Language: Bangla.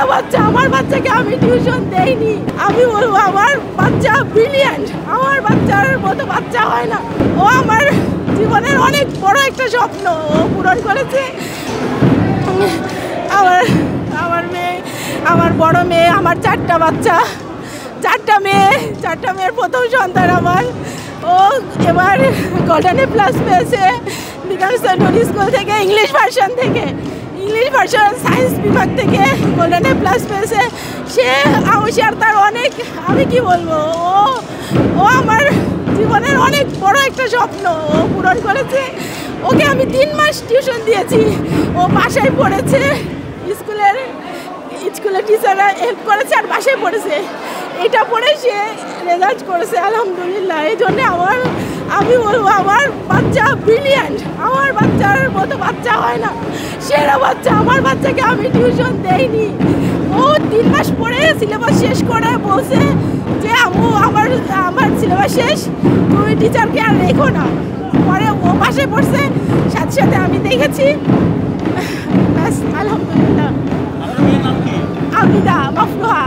সেরা বাচ্চা। আমার বাচ্চাকে আমি টিউশন দেইনি। আমি বলবো আমার বাচ্চা ব্রিলিয়ান্ট, আমার বাচ্চার মতো বাচ্চা হয় না। ও আমার জীবনের অনেক বড় একটা স্বপ্ন ও পূরণ করেছে। আমার বড় মেয়ে, আমার চারটা বাচ্চা, চারটা মেয়ের প্রথম সন্তান আমার। ও এবার গোল্ডেন এ প্লাস পেয়েছে বিকাশ সেন্ট্রাল স্কুল থেকে, ইংলিশ ভার্সন সায়েন্স বিভাগ থেকে গোল্ডেন এ প্লাস পেয়েছে। সে আর তার অনেক, আমি কি বলবো, ও আমার জীবনের অনেক বড় একটা স্বপ্ন ও পূরণ করেছে। ওকে আমি 3 মাস টিউশন দিয়েছি, ও বাসায় পড়েছে, স্কুলের টিচাররা হেল্প করেছে আর বাসায় পড়েছে। এটা পড়ে সে রেজাল্ট করেছে আলহামদুলিল্লাহ। এই জন্য আমি বলবো আমার বাচ্চা ব্রিলিয়ান্ট, আমার বাচ্চার মতো বাচ্চা হয় না, সেরা বাচ্চা। আমার বাচ্চাকে আমি টিউশন দেইনি। ও 3 মাস পরে সিলেবাস শেষ করে বলছে যে আম্মু আমার সিলেবাস শেষ, তুমি টিচারকে আর রেখো না। পরে ও বাসায় পড়ছে, সাথে সাথে আমি দেখেছি। আলহামদুলিল্লাহ। আমিদা মাফরুহা।